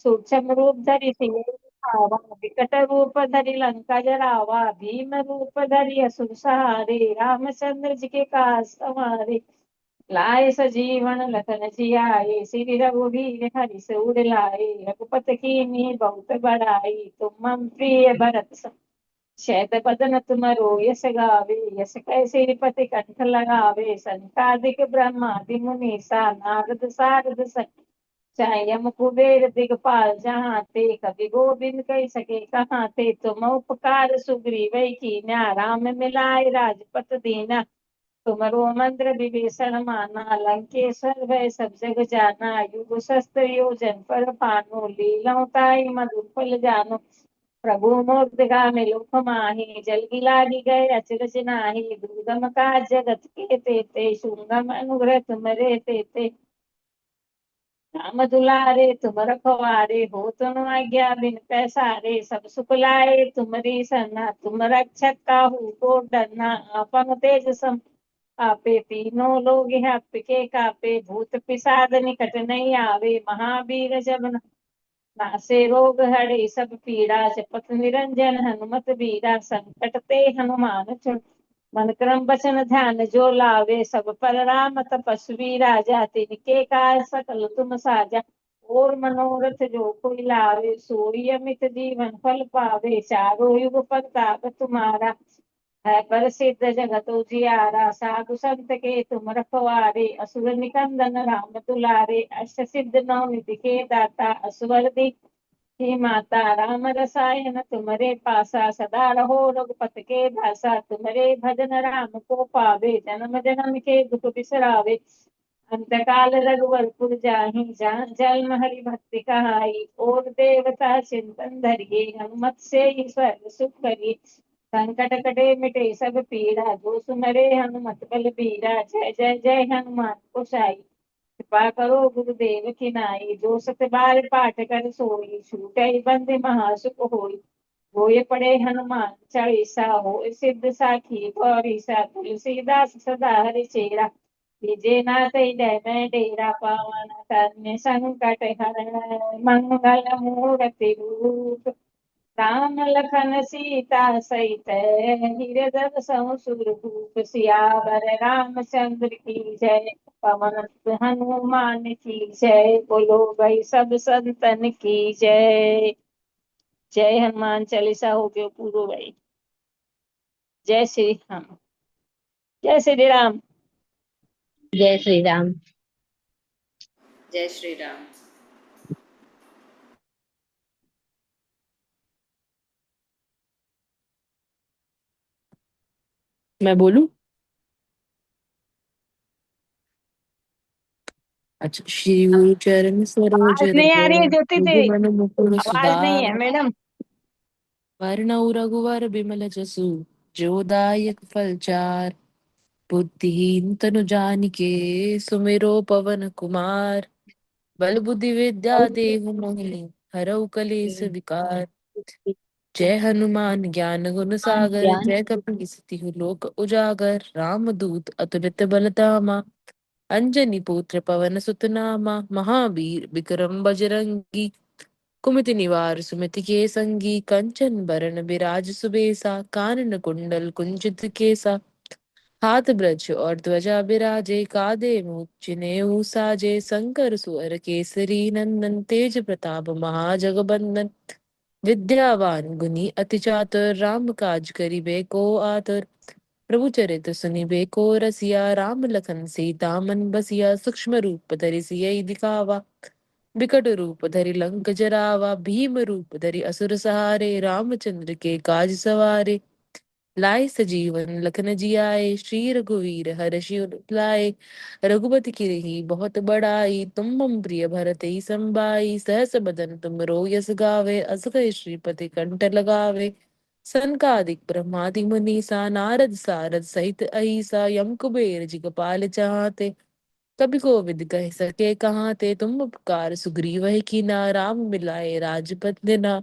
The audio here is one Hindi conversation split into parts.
सूक्ष्म रूप धरि सियहि दिखावा, विकट रूप धरि लंका जरावा, भीम रूप धरि असुर सहारे, रामचंद्र जी के काज संवारे, लाए सजीवन लखन जियाए, श्री रघुवीर हरि सूर लाए, रघुपति कीन्ही बहुत बड़ाई, तुम मम प्रिय भरत सम श्वेत बदन तुमरो यश गावे, यश कैसे रिपति कंठ लगावे, सनकादिक ब्रह्मादि मुनीसा, नारद सारद चाहे यम कुबेर दिगपाल जहाँ ते, कवि गोविंद कह सके कहाँ ते, तुम उपकार सुग्रीव कीन्हा, राम मिलाए राजपत दीना, तुमरो मंत्र विभीषण माना, लंकेश्वर भय सब जग जाना, युग सहस्त्र योजन पर भानु, लीलौं ताई मधुर फल जानो, प्रभु मोर्दगा लोक माही, जल गिलागी गए अचरज नाही, दुर्गम काज जगत के तेते, सुगम अनुग्रह तुमरे तेते, राम दुलारे तुम रखवारे, हो तुम आज्ञा बिन पैसारे, सब सुख लाए तुम्हारी सरना, तुम रक्षक काहू को डरना, आपन तेज सम आपे, तीनों लोग हैं आपके कापे, भूत पिशाच निकट नहीं आवे, महावीर जब नासे रोग हरे सब पीड़ा, जपत निरंजन हनुमत बीरा, संकट ते हनुमान छुड़, मन क्रम बचन ध्यान जो लावे, सब पर राम तपस्वी राजा, तिनके काज सकल तुम साजा, और मनोरथ जो कोई लावे, सोई अमित जीवन फल पावे, चारों युग प्रताप तुम्हारा, है प्रसिद्ध जगत उजियारा, साधु संत के तुम रखवारे, असुर निकंदन राम दुलारे, अष्ट सिद्ध नौ निधि के दाता, असवर हे माता, राम रसायन तुम्हारे पासा, सदा रहो रघुपत के दासा, तुम्हारे भजन राम को पावे, जन्म जन्म के दुख बिसरावे, अंत काल रघुवर जाहि, जहाँ जन्म हरि भक्ति कहाई, और देवता चिंतन धरिए, हनुमत से ही स्वर्ग सुख करिए, संकट कटे मिटे सब पीड़ा, जो सुमरे हनुमत बल बीरा, जय जय जय हनुमान गोसाई, कृपा करो गुरुदेव की नाई, जो सत बार पाठ कर सोई, छूटई बंद महासुख होई, होय पड़े हनुमान चालीसा, होय सिद्ध साखी गौरी सा, तुलसीदास सदा हरि चेरा, विजय नाथ हृदय में डेरा, पावन करने संकट हरण, मंगल मूर्ति रूप, राम लखन सीता सहित, हृदय सुरभूप, सियावर रामचंद्र की जय, पवन हनुमान की जय, बोलो भाई सब संतन की जय, जय हनुमान चालीसा हो गयो पूरो भाई, जय श्री राम, जय श्री राम। जय श्री राम। जय श्री राम। मैं बोलूं? अच्छा। श्री गुरु चरण सरोज आवाज रज, नहीं आ रही है ज्योति निज तेरी, मन मुकुर आवाज नहीं सुधार, है मैडम। वरनउ रघुवर बिमल जसु, जो दायक फल चार, बुद्धिहीन तनु जानिके, सुमिरो पवन कुमार, बल बुद्धि विद्या देहु मोहि, हरऊ कलेस विकार, जय हनुमान ज्ञान गुण सागर, ज्ञान जय कपीस तिहु लोक उजागर, राम दूत अतुलित बल धामा, अंजनी पुत्र पवन सुत नामा, महावीर विक्रम बजरंगी, कुमति निवार सुमति के संगी, कंचन बरन बिराज सुबेसा, कानन कुंडल कुंचित केसा, हाथ ब्रज और ध्वजा बिराजे, काधे मूछ चिन्ह साजे, शंकर सुअर केसरी नंदन, तेज प्रताप महाजगबंदन, विद्यावान गुनी अति चातुर, राम काज करिबे को आतुर, प्रभु चरित सुनिबे को रसिया, राम लखन सीता मन बसिया, सूक्ष्म रूप धरि सियहि दिखावा, विकट रूप धरि लंक जरावा, भीम रूप धरि असुर सहारे, रामचंद्र के काज सवारे, लाए सजीवन लखन जियाए, श्री रघुवीर हर्षि उर लाए, रघुपति कीन्ही बहुत बड़ाई, तुम मम प्रिय भरतहि संभाई, सहस बदन तुम यस गावे, अस कहि श्रीपति कंठ लगावे, सनकादिक ब्रह्मादि मुनीसा, नारद सारद सहित अहिसा, यम कुबेर दिगपाल चाहते, कभी कोविद कह सके कहाँ ते, तुम उपकार सुग्रीव कीन्हा, राम मिलाए राजपद देना,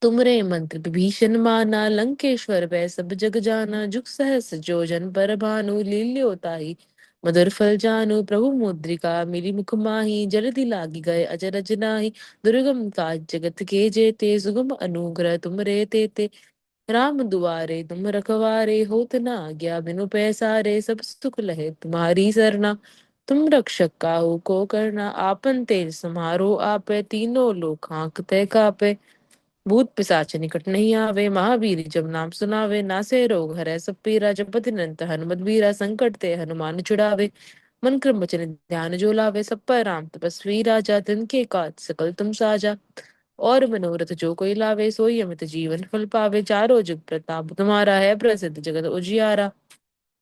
तुमरे मंत्र विभीषण माना, लंकेश्वर वै सब जग जाना, जुग सहस जो जन पर भानु, लील्योताहि मधुर फल जानु प्रभु मुद्रिका, मिली मुख माही जल्दी लागी गए अजरज नाही। दुर्गम काज जगत के जेते, सुगम अनुग्रह तुम रे तेते। राम दुआरे तुम रखवारे, होत न आज्ञा बिनु पैसारे। सब सुख लहे तुम्हारी सरना, तुम रक्षक काहू को करना। आपन तेज समारो आपे, तीनों लोक हांकते कापे। भूत पिशाच निकट नहीं आवे, महावीर जब नाम सुनावे। नासे रोग हरै सब पीरा, जपत निरंतर हनुमत बीरा। संकट ते हनुमान छुड़ावे, मन क्रम वचन ध्यान जो लावे। सब पर राम तपस्वी राजा, तिनके काज सकल तुम साजा। और मनोरथ जो कोई लावे, सोई अमित जीवन फल पावे। चारों जुग प्रताप तुम्हारा है, प्रसिद्ध जगत उजियारा।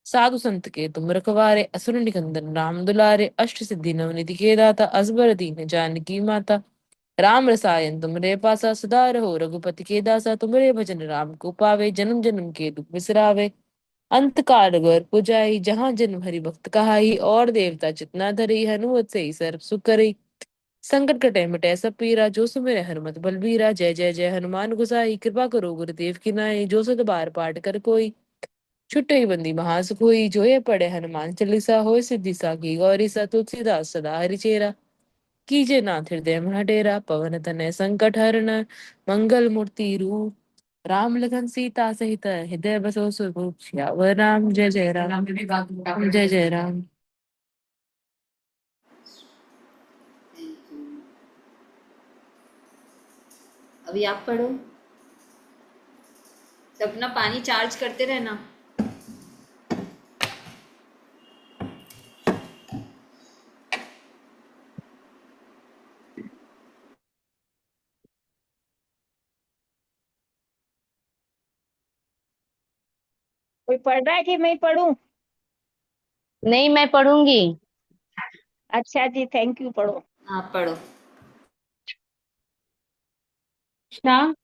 साधु संत के तुम रखवारे, असुर निकंदन राम दुलारे। अष्ट सिद्धि नवनिधि के दाता, असबर दीन जानकी माता। राम रसायन तुमरे पासा, सदा रहो रघुपति के दासा। तुमरे भजन राम को पावे, जन्म जन्म के दुख बिसरावे। अंत काल घर पुजाई, जहाँ जन्म हरि भक्त कहाई। और देवता चितना धरी, हनुमत से ही सर्व सुख करई। संकट कटे मिटे सब पीरा, जो सुमिरै हनुमत बलबीरा। जय जय जय हनुमान गोसाई, कृपा करो गुरुदेव की नाई। जो सत बार पाठ कर कोई, छुट्टई बंदी महासुख होई। जो ये पढ़े हनुमान चालीसा, होय सिद्धि साखी गौरी सा। तुलसीदास सदा हरिचेरा, कीजे नाथ हृदय मह डेरा। पवन तनय संकट हरण, मंगल मूर्ति रूप। राम लखन सीता सहित, हृदय बसो सुरभूप। सियावर राम जय जय राम, जय जय राम। Thank you. अभी आप पढ़ो। सब अपना पानी चार्ज करते रहना। कोई पढ़ रहा है कि मैं पढ़ूं? नहीं, मैं पढ़ूंगी। अच्छा जी, थैंक यू, पढ़ो। आप पढ़ो। कृष्णा,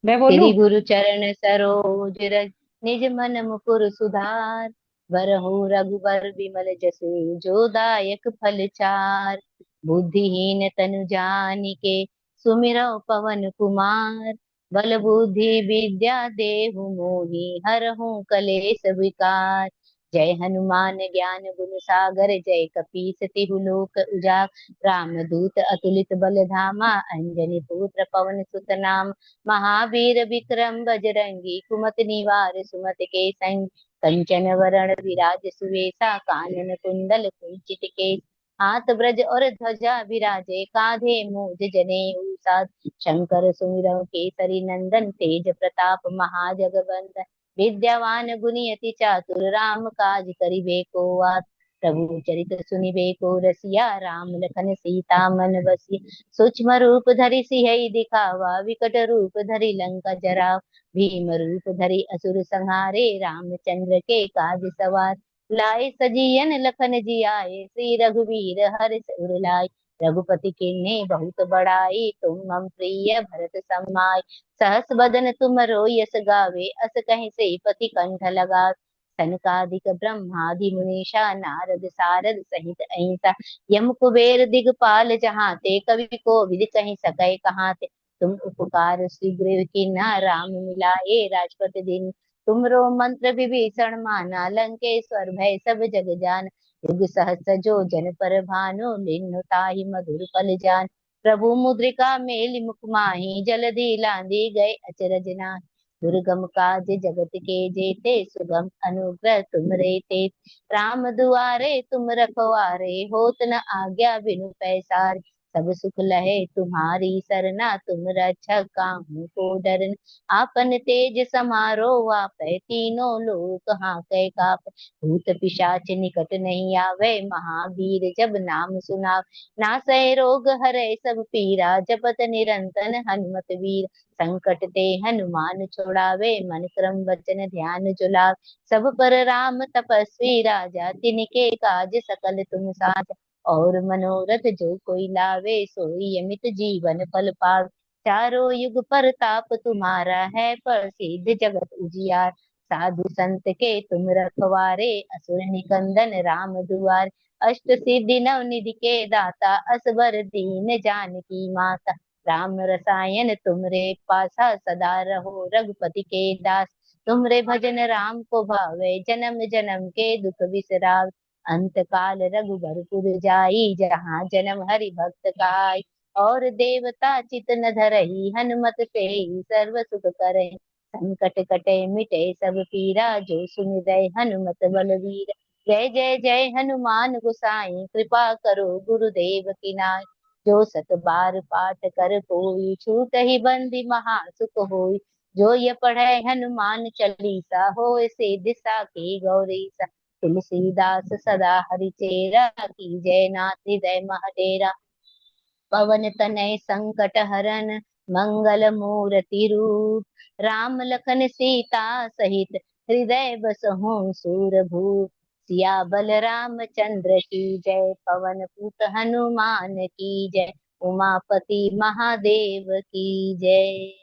मैं श्री बोलूं? गुरु चरण सरोज रज, निज मन मुकुर सुधार। बरहु रघुबर बिमल जसु, जो दायक फल चार। बुद्धिहीन तनु जानिके, सुमिरौ पवन कुमार। बल बुद्धि विद्या देहु मोहि, हरहु कलेश विकार। जय हनुमान ज्ञान गुण सागर, जय कपीस तिहु लोक उजागर। रामदूत अतुलित बल धामा, अंजनी पुत्र पवन सुत नाम। महावीर विक्रम बजरंगी, कुमति निवार सुमति के संग। कंचन वरण विराज सुवेशा, कानन कुंडल कुंचित केश। हाथ ब्रज और ध्वजा विराजे, कांधे मूज जनेऊ साज। शंकर सुमिरौ केसरी नंदन, तेज प्रताप महाजगवंदन। विद्यावान गुणी अति चातुर, राम काज करिबे को आत। प्रभु चरित सुनिबे को रसिया, राम लखन सीता मन बसिया। सूक्ष्म रूप धरि सियहि दिखावा, विकट रूप धरि लंका जराव। भीम रूप धरि असुर संहारे, रामचंद्र के काज सवार। लाए सजीवन लखन जियाए, श्री रघुवीर हर्ष उर लाए। रघुपति किन्हीं बहुत बड़ाई, तुम मम प्रिय भरत समाई। सहस बदन तुम यश गावे, अस कहीं से पति कंठ लगावे। सनकादिक ब्रह्मादि मुनीषा, नारद सारद सहित अहिंसा। यम कुबेर दिगपाल जहाते, कवि कोविद कहि सकै कहाते। तुम उपकार शीघ्र कीन्हा, राम मिलाए राजपत दिन। तुमरो मंत्र विभीषण माना, लंकेश्वर भय सब जग जान। युग सहस्र जो जन पर भानु, लीन्ह ताहि मधुर फल जान। प्रभु मुद्रिका मेलि मुख माहि, जलधि लांघि गए अचरज नाहि। दुर्गम काज जगत के जेते, सुगम अनुग्रह तुम रे तेते। राम दुआरे तुम रखवारे, होत न आज्ञा बिनु पैसारे। सब सुख लहे तुम्हारी सरना, तुम रक्षक काहू को डरना। आपन तेज समारो आपै, तीनों लोक हांकै कापै। भूत पिशाच निकट नहीं आवे, महावीर जब नाम सुनावे। नासै रोग हरै सब पीरा, जपत निरंतर हनुमत वीर। संकट ते हनुमान छुड़ावे, मन क्रम वचन ध्यान जुलावे। सब पर राम तपस्वी राजा, तिनके काज सकल तुम साजा। और मनोरथ जो कोई लावे, सोई अमित जीवन फल पावे। चारों युग परताप तुम्हारा है, प्रसिद्ध जगत उजियार। साधु संत के तुम रखवारे, असुर निकंदन राम दुआर। अष्ट सिद्धि नव निधि के दाता, असबर दीन जानकी माता। राम रसायन तुमरे पासा, सदा रहो रघुपति के दास। तुमरे भजन राम को भावे, जन्म जन्म के दुख बिसरावे। अंत काल रघुबरपुर जाई, जहाँ जन्म हरि भक्त काई। और देवता चित न धरही, हनुमत से सर्व सुख करहि। संकट कटे मिटे सब पीरा, जो सुमिरै हनुमत बलवीर। जय जय जय हनुमान गोसाई, कृपा करो गुरुदेव की नाई। जो सत बार पाठ कर कोई, छूट ही बंदी महा सुख होई। जो ये पढ़े हनुमान चालीसा, होय सिद्धि साखी गौरीसा। तुलसीदास सदा हरिचेरा, की जय नाथ हृदय मह डेरा। पवन तनय संकट हरन, मंगल मूर्ति रूप। राम लखन सीता सहित, हृदय बसहु सूरभूप। सिया बल रामचंद्र की जय, पवन पुत हनुमान की जय। उमापति महादेव की जय।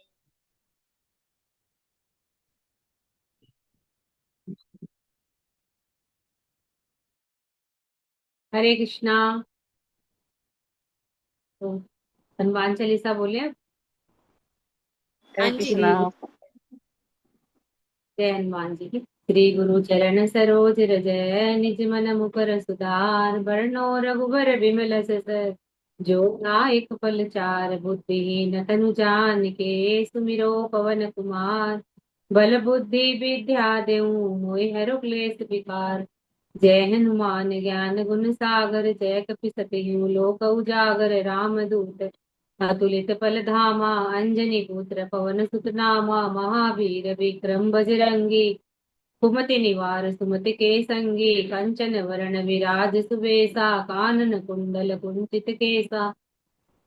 हरे कृष्णा। तो हनुमान चालीसा बोले। हाँ हरे जी। कृष्णा। जय हनुमान जी की। श्री गुरु चरण सरोज रज, निज मन मुकर सुधार। बरनो रघुबर बिमल सर, जो नायक फल चार। बुद्धिहीन तनु जानिके, सुमिरो पवन कुमार। बल बुद्धि विद्या देहु, मोहि हरो क्लेश विकार। जय हनुमान ज्ञान गुण सागर, जय कपि लोक उजागर। राम दूत अतुलित फल धामा, अंजनी पुत्र पवन सुत नामा। महावीर विक्रम बजरंगी, कुमति निवार सुमति के संगी। कंचन वरण विराज सुबेसा, कानन कुंडल कुंचित केसा।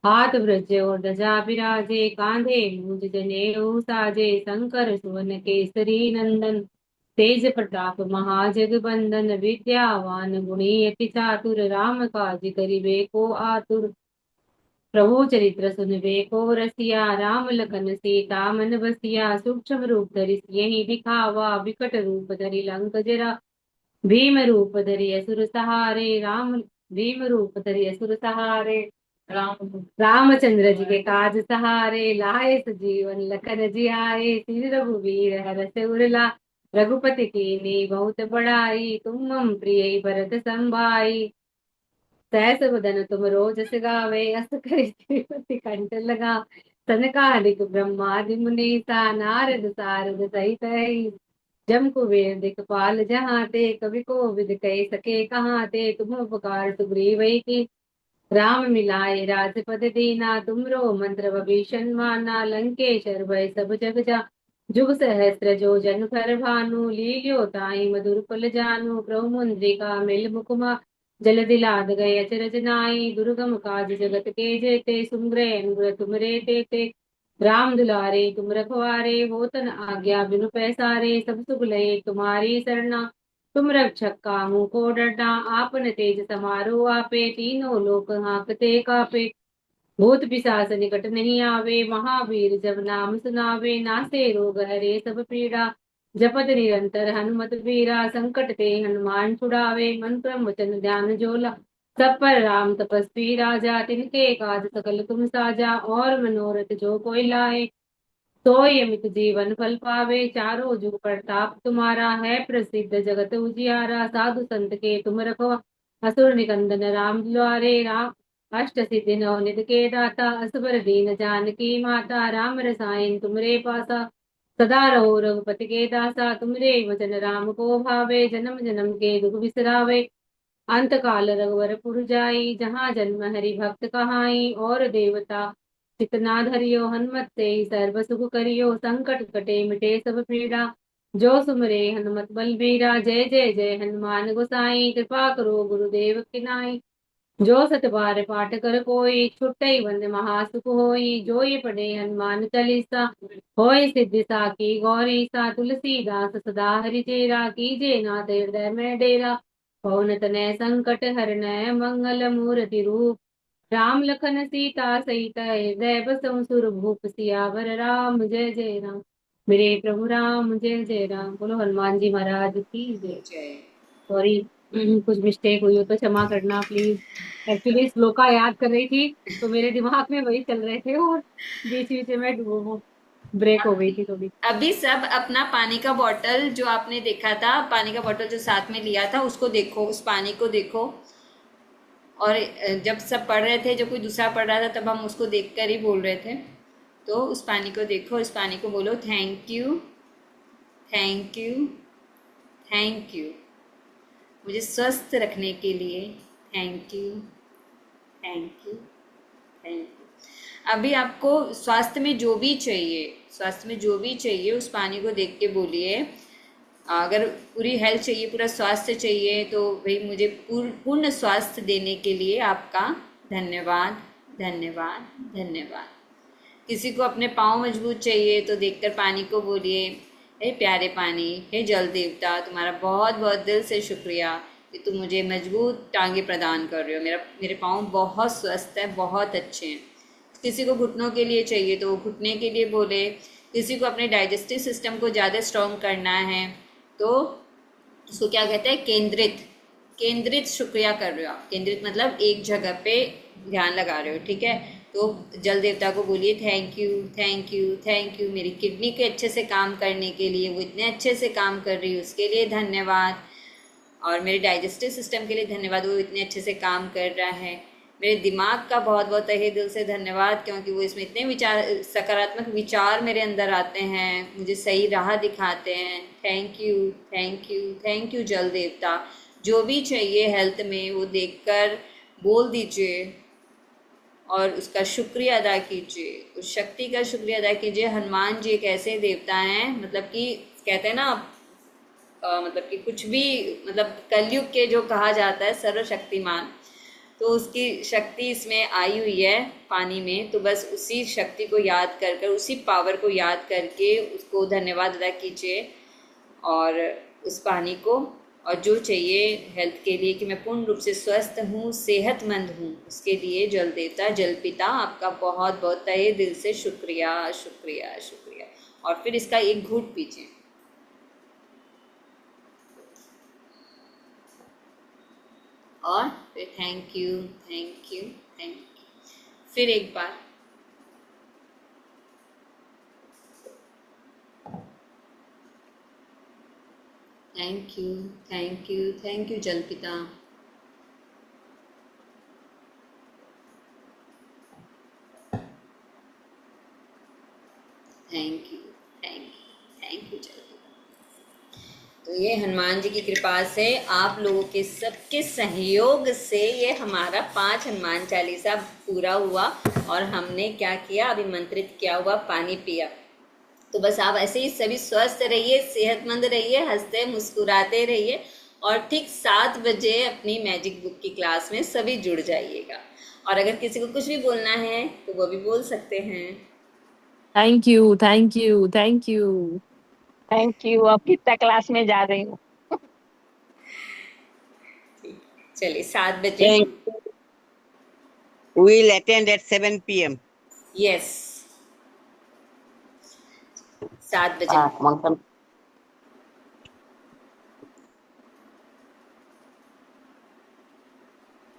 हाथ ब्रज और ध्वजा विराजे, कांधे मूंज जनेऊ साजे। शंकर सुवन केसरी नंदन, तेज प्रताप महाजगबंदन। विद्यावान गुणी अति चातुर, राम काज करिबे को आतुर। प्रभु चरित्र सुनबे को रसिया, राम लखन सीता मन बसिया। सूक्ष्म रूप धरि सियहि दिखावा, विकट रूप धरि लंक जरा। भीम रूप धरि असुर सहारे, भीम रूप धरि असुर सहारे। रामचंद्र जी के काज सहारे, लाए सजीवन लखन जियाए। श्री रघुवीर हरष उर लाए, रघुपति कीन्ही बहुत बड़ाई। तुम मम प्रिय भरत संभाई, सहस बदन तुम रोजस गावे। अस करि श्रीपति कंठ लगा, सनकादिक ब्रह्मादि मुनीसा। नारद सारद सहित है, जम कुबेर दिखपाल जहाँ ते। कवि कोविद कह सके कहाँ ते, तुम उपकार सुग्रीव की। राम मिलाए राजपद दीना, तुमरो मंत्र विभीषण माना। लंकेश्वर भय सब जग जा, जुग सहस्त्र जो जन पर भानु। लील्यो ताई मधुर फल जानु, प्रभु मुद्रिका मिल मुकुमा। जल दिलाद गए अचरज नाई, दुर्गम काज जगत के जेते। सुमरे अनुग्रह तुमरे तेते, राम दुलारे तुम रखवारे। होतन आज्ञा बिनु पैसारे, सब सुख लय तुम्हारी सरना। तुम रक्षक काहू को डरना, आपन तेज समारो आपे। तीनों लोक हांकते कापे, भूत पिशाच निकट नहीं आवे। महावीर जब नाम सुनावे, नासे रोग हरे सब पीड़ा। जपत निरंतर हनुमत बीरा, संकट ते हनुमान छुड़ावे। मन क्रम वचन ध्यान जो ला, सब पर राम तपस्वी राजा। तिनके काज सकल तुम साजा, और मनोरथ जो कोई लाए। सोई अमित जीवन फल पावे, चारों जुग प्रताप तुम्हारा है प्रसिद्ध। जगत उजियारा, साधु संत के तुम रखो। असुर निकंदन राम द्वारे, राम अष्ट सिद्धि नौ निधि के दाता। असबर दीन जानकी माता, राम रसायन तुमरे पासा। सदा रहो रघुपति के दासा, तुमरे वचन राम को भावे। जन्म जन्म के दुख बिसरावे, अंत काल रघुवरपुर जाई। जहाँ जन्म हरि भक्त कहाई, और देवता चितना धरियो। हनुमत से सर्व सुख करियो, संकट कटे मिटे सब पीड़ा। जो सुमरे हनुमत बलबीरा, जय जय जय हनुमान गोसाई। कृपा करो गुरुदेव की नाई, जो सत बार पाठ कर कोई। छुटई बंद महासुख होई, जो ये पढ़े हनुमान चालीसा। होय सिद्धि साखी गौरी सा, तुलसीदास सदा हरि चेरा। कीजे नाथ हृदय में डेरा, पवन तनय संकट हरनय। मंगल मूर्ति रूप, राम लखन सीता सहित, हृदय बसहु सुरभूप। सियावर राम जय जय राम, मेरे प्रभु राम जय जय राम। बोलो हनुमान जी महाराज की जय। जय। सॉरी, कुछ मिस्टेक हुई हो तो क्षमा करना प्लीज। एक्चुअली श्लोका याद कर रही थी, तो मेरे दिमाग में वही चल रहे थे और बीच बीच में मैं डूबो हूँ। ब्रेक हो गई थी थोड़ी। अभी सब अपना पानी का बॉटल जो आपने देखा था, पानी का बॉटल जो साथ में लिया था, उसको देखो, उस पानी को देखो। और जब सब पढ़ रहे थे, जब कोई दूसरा पढ़ रहा था, तब हम उसको देखकर ही बोल रहे थे। तो उस पानी को देखो, उस पानी को बोलो thank you, thank you, thank you, मुझे स्वस्थ रखने के लिए thank you, thank you, thank you. अभी आपको स्वास्थ्य में जो भी चाहिए, स्वास्थ्य में जो भी चाहिए, उस पानी को देख के बोलिए। अगर पूरी हेल्थ चाहिए, पूरा स्वास्थ्य चाहिए, तो भाई मुझे पूर्ण स्वास्थ्य देने के लिए आपका धन्यवाद, धन्यवाद, धन्यवाद। किसी को अपने पाँव मजबूत चाहिए, तो देखकर पानी को बोलिए, हे प्यारे पानी, हे जल देवता, तुम्हारा बहुत बहुत दिल से शुक्रिया कि तुम मुझे मजबूत टांगे प्रदान कर रहे हो। मेरे पाँव बहुत स्वस्थ है, बहुत अच्छे हैं। किसी को घुटनों के लिए चाहिए, तो वो घुटने के लिए बोले। किसी को अपने डाइजेस्टिव सिस्टम को ज़्यादा स्ट्रॉन्ग करना है, तो उसको क्या कहते हैं, केंद्रित, केंद्रित शुक्रिया कर रहे हो आप। केंद्रित मतलब एक जगह पे ध्यान लगा रहे हो, ठीक है। तो जल देवता को बोलिए thank you, thank you, thank you, मेरी किडनी के अच्छे से काम करने के लिए, वो इतने अच्छे से काम कर रही है, उसके लिए धन्यवाद। और मेरे डाइजेस्टिव सिस्टम के लिए धन्यवाद, वो इतने अच्छे से काम कर रहा है। मेरे दिमाग का बहुत बहुत तहे दिल से धन्यवाद, क्योंकि वो इसमें इतने विचार, सकारात्मक विचार मेरे अंदर आते हैं, मुझे सही राह दिखाते हैं। Thank you, thank you, thank you जल देवता। जो भी चाहिए हेल्थ में, वो देखकर बोल दीजिए और उसका शुक्रिया अदा कीजिए, उस शक्ति का शुक्रिया अदा कीजिए। हनुमान जी एक ऐसे देवता हैं, मतलब कि कहते हैं ना, मतलब कि कुछ भी, मतलब कलयुग के जो कहा जाता है सर्वशक्तिमान, तो उसकी शक्ति इसमें आई हुई है पानी में। तो बस उसी शक्ति को याद कर कर, उसी पावर को याद करके उसको धन्यवाद अदा कीजिए और उस पानी को। और जो चाहिए हेल्थ के लिए कि मैं पूर्ण रूप से स्वस्थ हूँ, सेहतमंद हूँ, उसके लिए जल देवता, जल पिता, आपका बहुत बहुत तहे दिल से शुक्रिया, शुक्रिया, शुक्रिया। और फिर इसका एक घूंट पीजिए। और फिर thank you, thank you, thank you, फिर एक बार। Thank you, thank you, thank you जल पिता। Thank you, thank you, thank you जल पिता। तो ये हनुमान जी की कृपा से, आप लोगों के सबके सहयोग से ये हमारा 5 हनुमान चालीसा पूरा हुआ। और हमने क्या किया, अभिमंत्रित किया हुआ पानी पिया। तो बस आप ऐसे ही सभी स्वस्थ रहिए, सेहतमंद रहिए, हंसते मुस्कुराते रहिए। और ठीक 7 बजे अपनी मैजिक बुक की क्लास में सभी जुड़ जाइएगा। और अगर किसी को कुछ भी बोलना है तो वो भी बोल सकते हैं। Thank you, thank you, thank you. Thank you. अब कितना क्लास में जा रही हूँ। चलिए 7 बजे। Thank you. We'll attend at 7 p.m. Yes, 7 बजे। Ah,